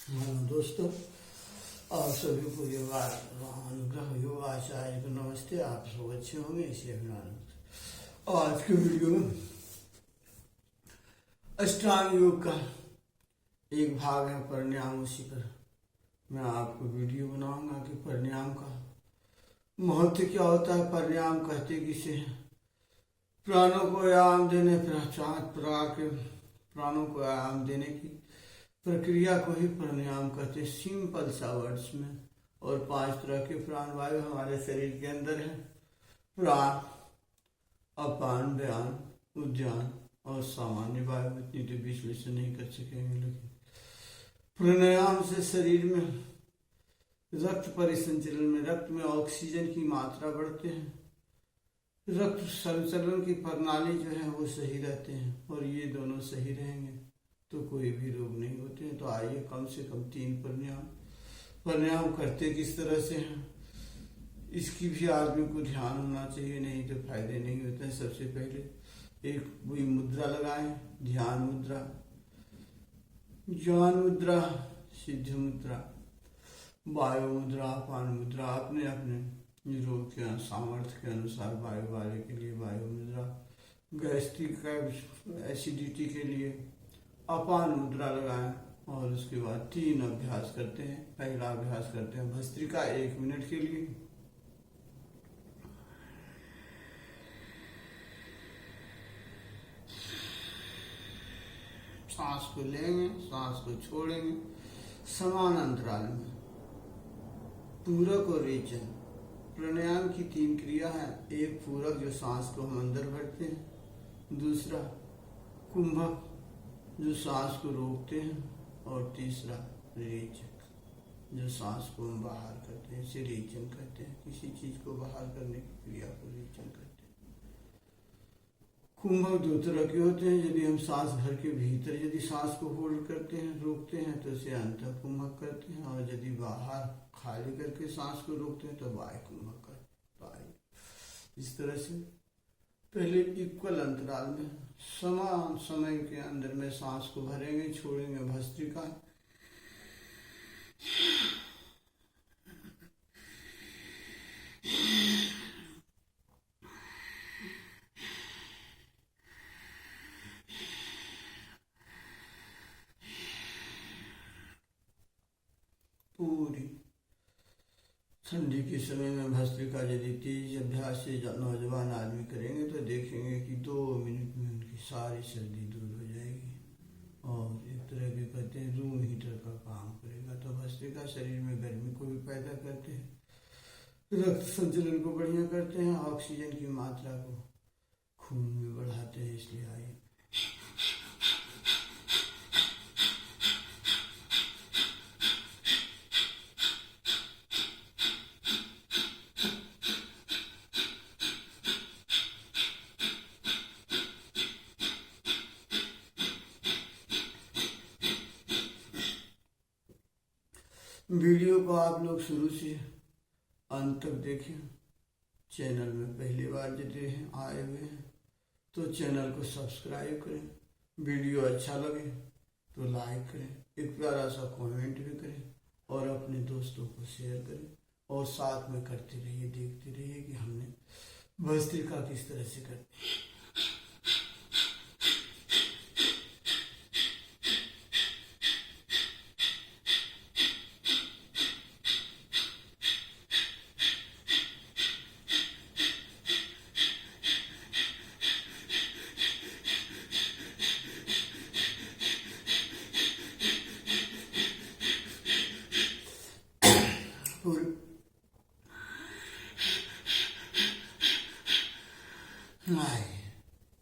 दोस्तों, आप सभी को अनुग्रह योग आचार्य को नमस्ते। आप सब अच्छे होंगे इसी अभिमान। आज के वीडियो में अष्टांग योग का एक भाग है प्राणायाम। उसी पर मैं आपको वीडियो बनाऊंगा कि प्राणायाम का महत्व क्या होता है, प्राणायाम कहते किसे हैं, प्राणों को आयाम देने, 4 प्रकार के प्राणों को आयाम देने की प्रक्रिया को ही प्राणायाम कहते हैं, सिंपल सा वर्ड्स में। और 5 तरह के प्राण वायु हमारे शरीर के अंदर है। प्राण, अपान, व्यान, उद्यान और सामान्य वायु। इतनी तो विश्लेषण नहीं कर सकेंगे, लेकिन प्राणायाम से शरीर में रक्त परिसंचलन में, रक्त में ऑक्सीजन की मात्रा बढ़ते हैं, रक्त संचलन की प्रणाली जो है वो सही रहते हैं। और ये दोनों सही रहेंगे तो कोई भी रोग नहीं होते हैं। तो आइए कम से कम 3 प्राणायाम करते किस तरह से हैं, इसकी भी आदमी को ध्यान होना चाहिए, नहीं तो फायदे नहीं होते हैं। सबसे पहले एक वही मुद्रा लगाएं, ध्यान मुद्रा, ज्ञान मुद्रा, सिद्ध मुद्रा, वायु मुद्रा, अपान मुद्रा। अपने अपने रोग के सामर्थ्य के अनुसार वायु वाले के लिए वायु मुद्रा, गैस्ट्रिक एसिडिटी के लिए अपान मुद्रा लगाएं। और उसके बाद 3 अभ्यास करते हैं। पहला अभ्यास करते हैं भस्त्रिका 1 मिनट के लिए। सांस को लेंगे, सांस को छोड़ेंगे समान अंतराल में। पूरक और रेचन। प्राणायाम की 3 क्रिया है। एक पूरक जो सांस को हम अंदर भरते हैं, दूसरा कुंभक जो सांस को रोकते हैं, और तीसरा रेचक जो सांस को हम बाहर करते हैं। इसे रेचन कहते हैं। किसी चीज को बाहर करने की क्रिया को रेचन कहते हैं। कुंभक 2 तरह के होते हैं। यदि हम सांस भर के भीतर यदि सांस को होल्ड करते हैं, रोकते हैं, तो इसे अंतः कुंभक करते हैं। और यदि बाहर खाली करके सांस को रोकते हैं तो बाह्य कुंभक करते हैं। इस तरह से पहले इक्वल अंतराल में समान समय के अंदर में सांस को भरेंगे, छोड़ेंगे। भस्त्रिका पूरी ठंडी के समय में भस्त्रिका यदि तेज अभ्यास से नौजवान आदमी करेंगे तो देखेंगे कि 2 मिनट में उनकी सारी सर्दी दूर हो जाएगी। और एक तरह के कहते हैं रूम हीटर का काम करेगा। तो भस्त्रिका शरीर में गर्मी को भी पैदा करते हैं, रक्त संचलन को बढ़िया करते हैं, ऑक्सीजन की मात्रा को खून में बढ़ाते हैं। इसलिए आइए वीडियो को आप लोग शुरू से अंत तक देखें। चैनल में पहली बार यदि आए हुए हैं तो चैनल को सब्सक्राइब करें। वीडियो अच्छा लगे तो लाइक करें, एक प्यारा सा कमेंट भी करें और अपने दोस्तों को शेयर करें। और साथ में करते रहिए, देखते रहिए कि हमने भस्त्रिका किस तरह से करते हैं।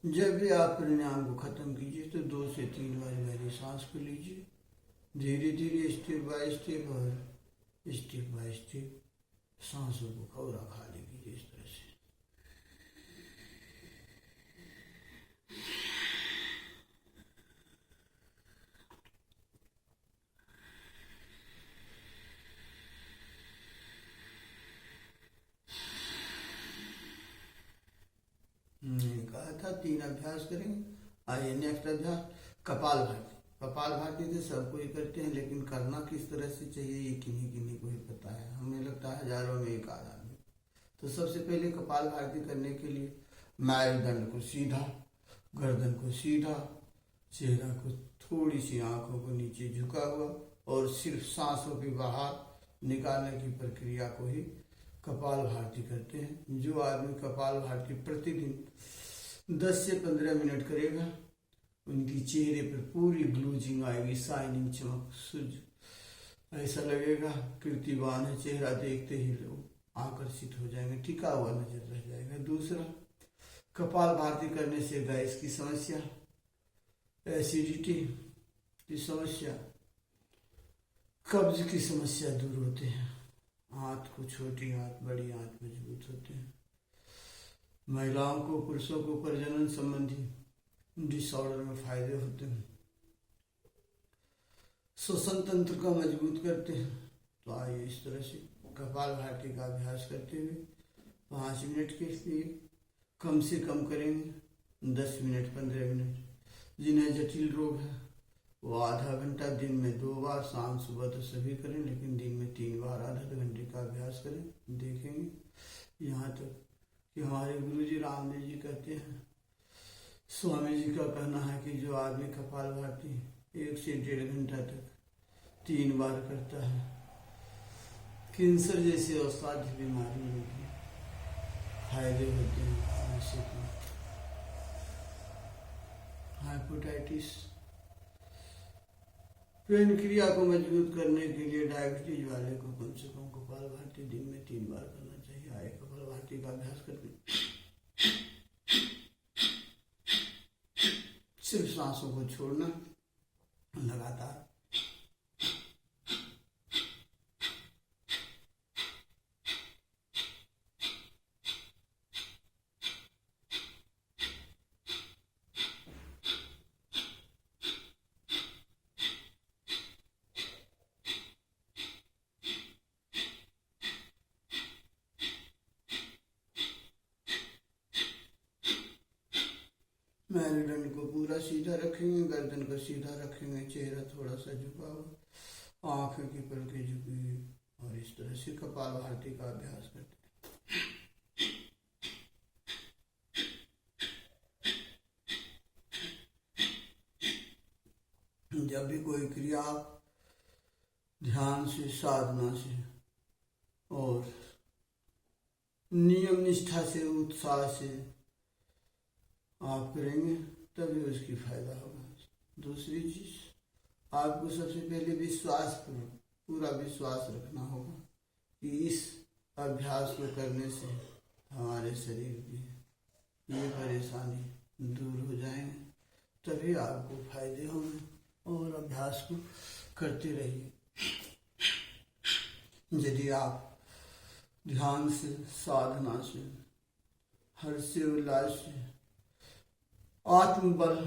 जब भी आप प्राणायाम को खत्म कीजिए तो 2 से 3 बार गहरी सांस को लीजिए, धीरे धीरे स्टेप बाय स्टेप, और स्टेप बाय स्टेप सांसों को खौरा खाली कीजिए। इस तरह से कहा था 3 अभ्यास करेंगे। आइए नेक्स्ट अभ्यास कपालभाति। कपाल भाती तो सब कोई करते हैं, लेकिन करना किस तरह से चाहिए ये किन्हीं किन्हीं को ही पता है। हमें लगता है हजारों में एक आध आदमी। तो सबसे पहले कपाल भाती करने के लिए मेरुदंड को सीधा, गर्दन को सीधा, चेहरा को थोड़ी सी आंखों को नीचे झुका हुआ, और सिर्फ सांसों की बाहर निकालने की प्रक्रिया को ही कपाल भारती करते हैं। जो आदमी कपाल भारती प्रतिदिन 10 से 15 मिनट करेगा, उनकी चेहरे पर पूरी ग्लूजिंग आएगी, शाइनिंग, चमक, सूझ। ऐसा लगेगा कीर्तिवान है चेहरा, देखते ही लोग आकर्षित हो जाएंगे, टिका हुआ नजर रह जाएगा। दूसरा, कपाल भारती करने से गैस की समस्या, एसिडिटी की समस्या, कब्ज की समस्या दूर होते हैं। हाथ को, छोटी हाथ बड़ी हाथ मजबूत होते हैं। महिलाओं को, पुरुषों को प्रजनन संबंधी डिसऑर्डर में फायदे होते हैं। श्वसन तंत्र को मजबूत करते हैं। तो आइए इस तरह से कपाल भारती का अभ्यास करते हुए 5 मिनट के लिए कम से कम करेंगे, 10 मिनट, 15 मिनट। जिन्हें जटिल रोग है वो आधा घंटा दिन में 2 बार, शाम सुबह तो सभी करें, लेकिन दिन में 3 बार आधा घंटे का अभ्यास करें। देखेंगे यहाँ तक कि हमारे गुरु जी रामदेव जी कहते हैं, स्वामी जी का कहना है कि जो आदमी कपाल भारती 1 से 1.5 घंटा तक 3 बार करता है, कैंसर जैसे असाध्य बीमारी होगी, फायदे होते हैं। जैसे कि हेपेटाइटिस, पेनक्रिया को मजबूत करने के लिए डायबिटीज वाले को कम से कम कपाल भारती दिन में 3 बार करना चाहिए। आए कपाल भारती का अभ्यास करते, सिर्फ सांसों को छोड़ना लगातार। मेरुदंड को पूरा सीधा रखेंगे, गर्दन को सीधा रखेंगे, चेहरा थोड़ा सा झुका हुआ, आंखें की पलकें झुकी हुई, और इस तरह से कपाल भारती का अभ्यास करते हैं। जब भी कोई क्रिया ध्यान से, साधना से और नियम निष्ठा से, उत्साह से आप करेंगे तभी उसकी फायदा होगा। दूसरी चीज, आपको सबसे पहले विश्वास, पूरा विश्वास रखना होगा कि इस अभ्यास को करने से हमारे शरीर की ये परेशानी दूर हो जाएंगे, तभी आपको फायदे होंगे। और अभ्यास को करते रहिए। यदि आप ध्यान से, साधना से, हर्ष से, उल्लास से, आत्मबल,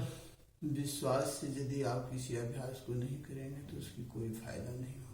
विश्वास से यदि आप किसी अभ्यास को नहीं करेंगे तो उसकी कोई फायदा नहीं होगा।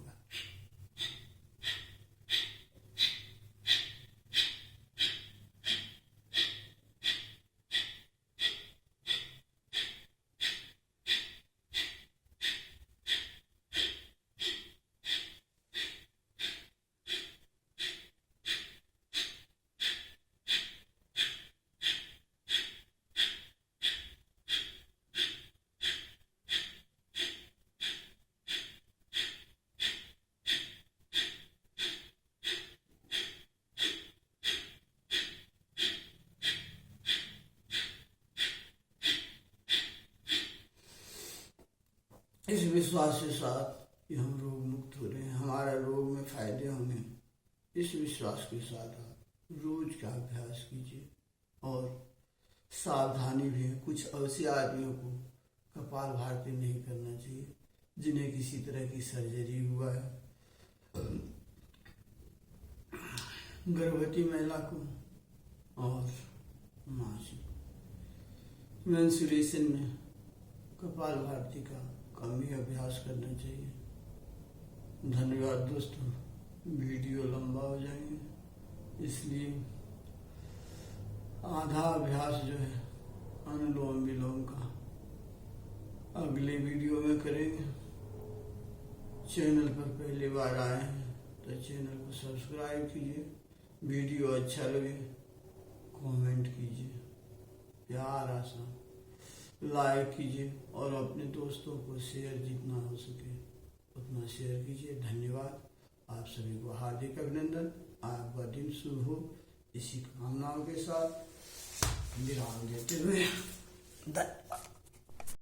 इस विश्वास के साथ कि हम रोग मुक्त हो रहे हैं, हमारा रोग में फायदे होंगे, इस विश्वास के साथ आप रोज का अभ्यास कीजिए। और सावधानी भी है, कुछ ऐसे आदमियों को कपाल भारती नहीं करना चाहिए जिन्हें किसी तरह की सर्जरी हुआ है, गर्भवती महिला को, और मासिक मेंस्ट्रुएशन में कपाल भारती का कम ही अभ्यास करना चाहिए। धन्यवाद दोस्तों, वीडियो लंबा हो जाएंगे इसलिए आधा अभ्यास जो है अनुलोम विलोम का अगले वीडियो में करेंगे। चैनल पर पहली बार आए हैं तो चैनल को सब्सक्राइब कीजिए, वीडियो अच्छा लगे कमेंट कीजिए, प्यार आसान लाइक कीजिए और अपने दोस्तों को शेयर जितना हो सके उतना शेयर कीजिए। धन्यवाद। आप सभी को हार्दिक अभिनंदन। आपका दिन शुभ हो, इसी कामनाओं के साथ विराम देते हुए